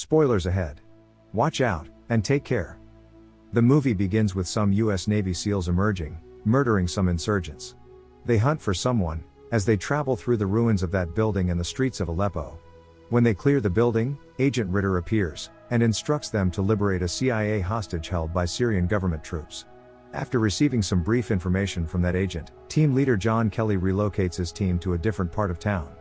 Spoilers ahead. Watch out, and take care. The movie begins with some US Navy SEALs emerging, murdering some insurgents. They hunt for someone, as they travel through the ruins of that building and the streets of Aleppo. When they clear the building, Agent Ritter appears, and instructs them to liberate a CIA hostage held by Syrian government troops. After receiving some brief information from that agent, team leader John Kelly relocates his team to a different part of town.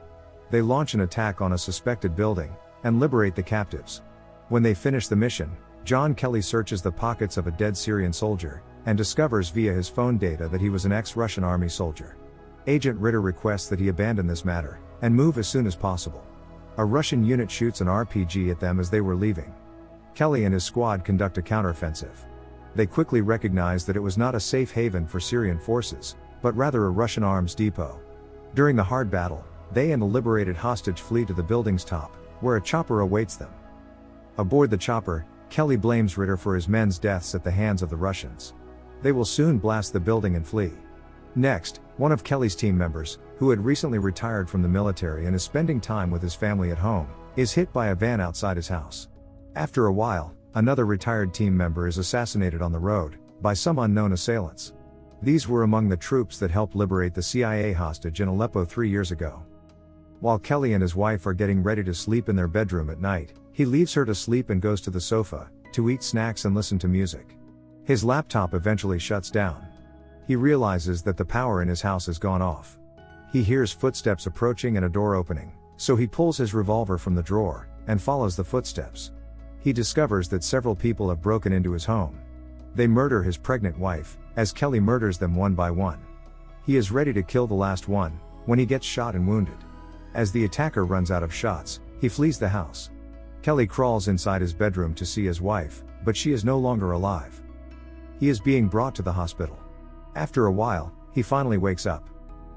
They launch an attack on a suspected building, and liberate the captives. When they finish the mission, John Kelly searches the pockets of a dead Syrian soldier, and discovers via his phone data that he was an ex-Russian army soldier. Agent Ritter requests that he abandon this matter, and move as soon as possible. A Russian unit shoots an RPG at them as they were leaving. Kelly and his squad conduct a counteroffensive. They quickly recognize that it was not a safe haven for Syrian forces, but rather a Russian arms depot. During the hard battle, they and the liberated hostage flee to the building's top, where a chopper awaits them. Aboard the chopper, Kelly blames Ritter for his men's deaths at the hands of the Russians. They will soon blast the building and flee. Next, one of Kelly's team members, who had recently retired from the military and is spending time with his family at home, is hit by a van outside his house. After a while, another retired team member is assassinated on the road, by some unknown assailants. These were among the troops that helped liberate the CIA hostage in Aleppo 3 years ago. While Kelly and his wife are getting ready to sleep in their bedroom at night, he leaves her to sleep and goes to the sofa, to eat snacks and listen to music. His laptop eventually shuts down. He realizes that the power in his house has gone off. He hears footsteps approaching and a door opening, so he pulls his revolver from the drawer, and follows the footsteps. He discovers that several people have broken into his home. They murder his pregnant wife, as Kelly murders them one by one. He is ready to kill the last one, when he gets shot and wounded. As the attacker runs out of shots, he flees the house. Kelly crawls inside his bedroom to see his wife, but she is no longer alive. He is being brought to the hospital. After a while, he finally wakes up.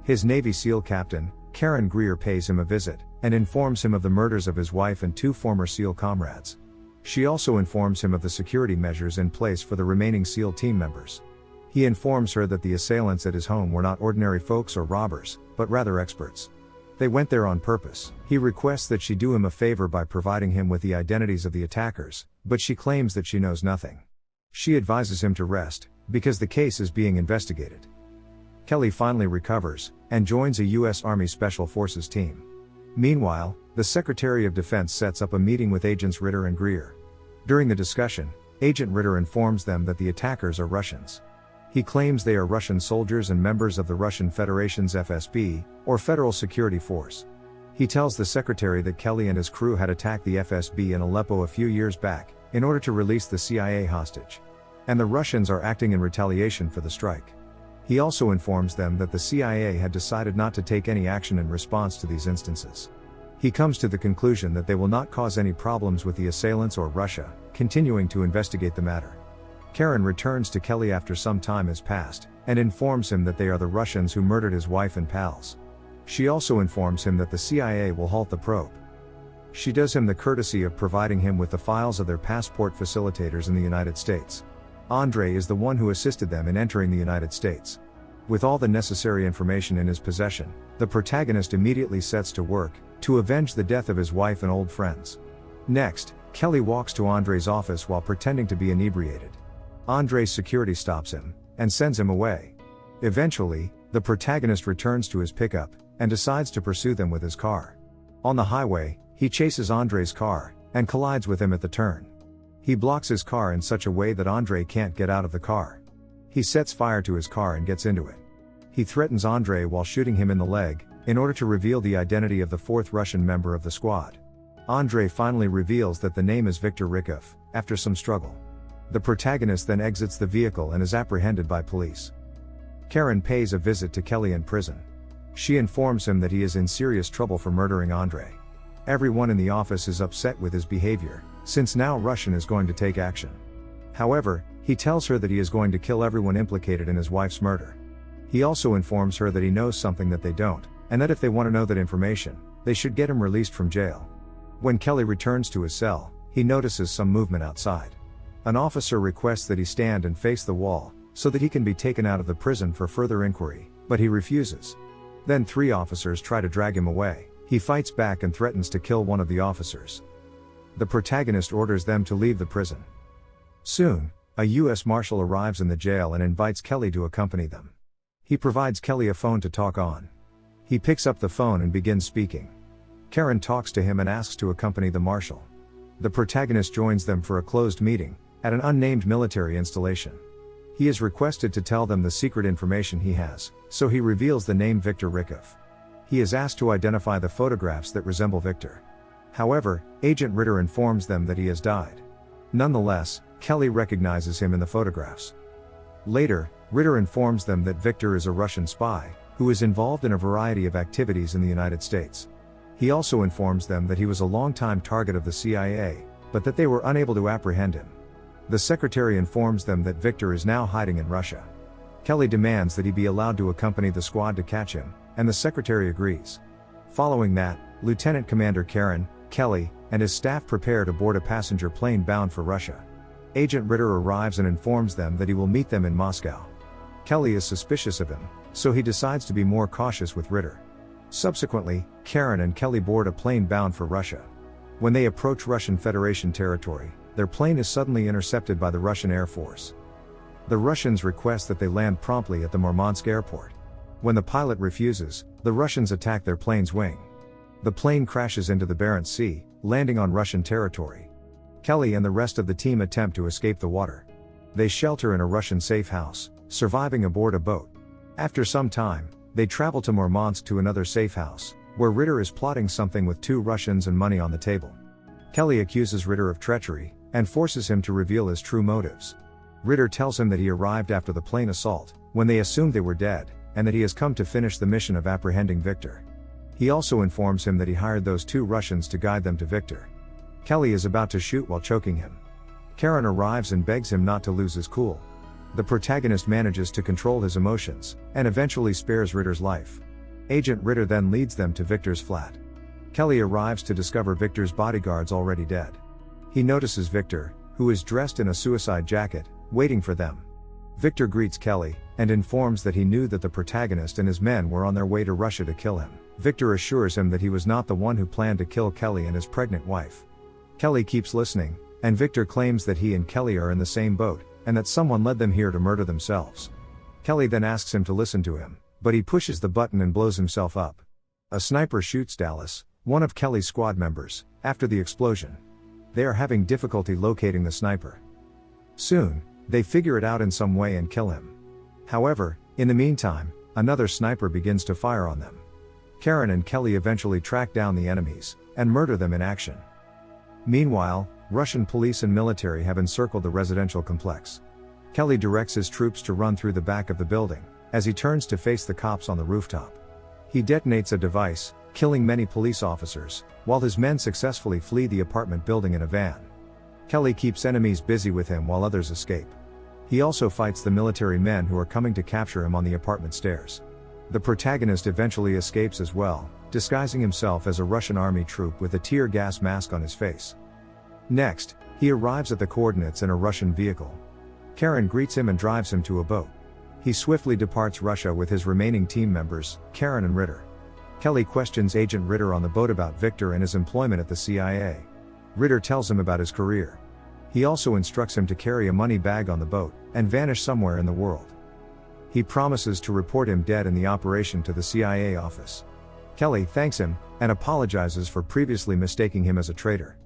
His Navy SEAL captain, Karen Greer, pays him a visit, and informs him of the murders of his wife and 2 former SEAL comrades. She also informs him of the security measures in place for the remaining SEAL team members. He informs her that the assailants at his home were not ordinary folks or robbers, but rather experts. They went there on purpose. He requests that she do him a favor by providing him with the identities of the attackers, but she claims that she knows nothing. She advises him to rest, because the case is being investigated. Kelly finally recovers, and joins a U.S. Army Special Forces team. Meanwhile, the Secretary of Defense sets up a meeting with Agents Ritter and Greer. During the discussion, Agent Ritter informs them that the attackers are Russians. He claims they are Russian soldiers and members of the Russian Federation's FSB, or Federal Security Force. He tells the Secretary that Kelly and his crew had attacked the FSB in Aleppo a few years back, in order to release the CIA hostage. And the Russians are acting in retaliation for the strike. He also informs them that the CIA had decided not to take any action in response to these instances. He comes to the conclusion that they will not cause any problems with the assailants or Russia, continuing to investigate the matter. Karen returns to Kelly after some time has passed, and informs him that they are the Russians who murdered his wife and pals. She also informs him that the CIA will halt the probe. She does him the courtesy of providing him with the files of their passport facilitators in the United States. Andre is the one who assisted them in entering the United States. With all the necessary information in his possession, the protagonist immediately sets to work, to avenge the death of his wife and old friends. Next, Kelly walks to Andre's office while pretending to be inebriated. Andre's security stops him, and sends him away. Eventually, the protagonist returns to his pickup, and decides to pursue them with his car. On the highway, he chases Andre's car, and collides with him at the turn. He blocks his car in such a way that Andre can't get out of the car. He sets fire to his car and gets into it. He threatens Andre while shooting him in the leg, in order to reveal the identity of the 4th Russian member of the squad. Andre finally reveals that the name is Viktor Rykov, after some struggle. The protagonist then exits the vehicle and is apprehended by police. Karen pays a visit to Kelly in prison. She informs him that he is in serious trouble for murdering Andre. Everyone in the office is upset with his behavior, since now Russian is going to take action. However, he tells her that he is going to kill everyone implicated in his wife's murder. He also informs her that he knows something that they don't, and that if they want to know that information, they should get him released from jail. When Kelly returns to his cell, he notices some movement outside. An officer requests that he stand and face the wall, so that he can be taken out of the prison for further inquiry, but he refuses. Then 3 officers try to drag him away. He fights back and threatens to kill one of the officers. The protagonist orders them to leave the prison. Soon, a U.S. Marshal arrives in the jail and invites Kelly to accompany them. He provides Kelly a phone to talk on. He picks up the phone and begins speaking. Karen talks to him and asks to accompany the marshal. The protagonist joins them for a closed meeting at an unnamed military installation. He is requested to tell them the secret information he has, so he reveals the name Victor Rikov. He is asked to identify the photographs that resemble Victor. However, Agent Ritter informs them that he has died. Nonetheless, Kelly recognizes him in the photographs. Later, Ritter informs them that Victor is a Russian spy, who is involved in a variety of activities in the United States. He also informs them that he was a longtime target of the CIA, but that they were unable to apprehend him. The secretary informs them that Victor is now hiding in Russia. Kelly demands that he be allowed to accompany the squad to catch him, and the secretary agrees. Following that, Lieutenant Commander Karen, Kelly, and his staff prepare to board a passenger plane bound for Russia. Agent Ritter arrives and informs them that he will meet them in Moscow. Kelly is suspicious of him, so he decides to be more cautious with Ritter. Subsequently, Karen and Kelly board a plane bound for Russia. When they approach Russian Federation territory, their plane is suddenly intercepted by the Russian Air Force. The Russians request that they land promptly at the Murmansk airport. When the pilot refuses, the Russians attack their plane's wing. The plane crashes into the Barents Sea, landing on Russian territory. Kelly and the rest of the team attempt to escape the water. They shelter in a Russian safe house, surviving aboard a boat. After some time, they travel to Murmansk to another safe house, where Ritter is plotting something with 2 Russians and money on the table. Kelly accuses Ritter of treachery, and forces him to reveal his true motives. Ritter tells him that he arrived after the plane assault, when they assumed they were dead, and that he has come to finish the mission of apprehending Victor. He also informs him that he hired those 2 Russians to guide them to Victor. Kelly is about to shoot while choking him. Karen arrives and begs him not to lose his cool. The protagonist manages to control his emotions, and eventually spares Ritter's life. Agent Ritter then leads them to Victor's flat. Kelly arrives to discover Victor's bodyguards already dead. He notices Victor, who is dressed in a suicide jacket, waiting for them. Victor greets Kelly, and informs that he knew that the protagonist and his men were on their way to Russia to kill him. Victor assures him that he was not the one who planned to kill Kelly and his pregnant wife. Kelly keeps listening, and Victor claims that he and Kelly are in the same boat, and that someone led them here to murder themselves. Kelly then asks him to listen to him, but he pushes the button and blows himself up. A sniper shoots Dallas, one of Kelly's squad members, after the explosion. They are having difficulty locating the sniper. Soon, they figure it out in some way and kill him. However, in the meantime, another sniper begins to fire on them. Karen and Kelly eventually track down the enemies, and murder them in action. Meanwhile, Russian police and military have encircled the residential complex. Kelly directs his troops to run through the back of the building, as he turns to face the cops on the rooftop. He detonates a device, killing many police officers, while his men successfully flee the apartment building in a van. Kelly keeps enemies busy with him while others escape. He also fights the military men who are coming to capture him on the apartment stairs. The protagonist eventually escapes as well, disguising himself as a Russian army troop with a tear gas mask on his face. Next, he arrives at the coordinates in a Russian vehicle. Karen greets him and drives him to a boat. He swiftly departs Russia with his remaining team members, Karen and Ritter. Kelly questions Agent Ritter on the boat about Victor and his employment at the CIA. Ritter tells him about his career. He also instructs him to carry a money bag on the boat, and vanish somewhere in the world. He promises to report him dead in the operation to the CIA office. Kelly thanks him, and apologizes for previously mistaking him as a traitor.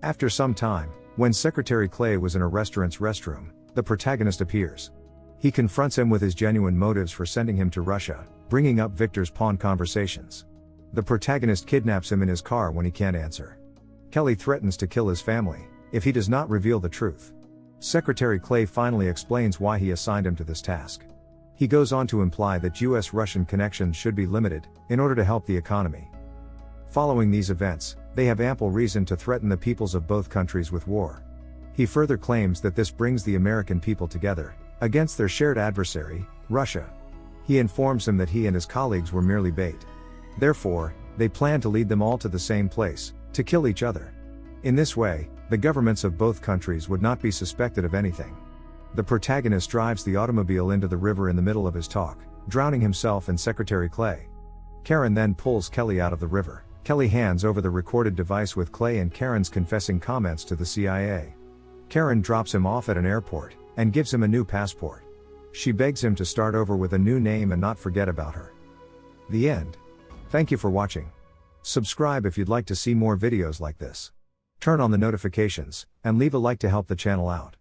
After some time, when Secretary Clay was in a restaurant's restroom, the protagonist appears. He confronts him with his genuine motives for sending him to Russia, bringing up Victor's pawn conversations. The protagonist kidnaps him in his car when he can't answer. Kelly threatens to kill his family if he does not reveal the truth. Secretary Clay finally explains why he assigned him to this task. He goes on to imply that US-Russian connections should be limited, in order to help the economy. Following these events, they have ample reason to threaten the peoples of both countries with war. He further claims that this brings the American people together, against their shared adversary, Russia. He informs him that he and his colleagues were merely bait. Therefore, they plan to lead them all to the same place, to kill each other. In this way, the governments of both countries would not be suspected of anything. The protagonist drives the automobile into the river in the middle of his talk, drowning himself and Secretary Clay. Karen then pulls Kelly out of the river. Kelly hands over the recorded device with Clay and Karen's confessing comments to the CIA. Karen drops him off at an airport, and gives him a new passport. She begs him to start over with a new name and not forget about her. The end. Thank you for watching. Subscribe if you'd like to see more videos like this. Turn on the notifications, and leave a like to help the channel out.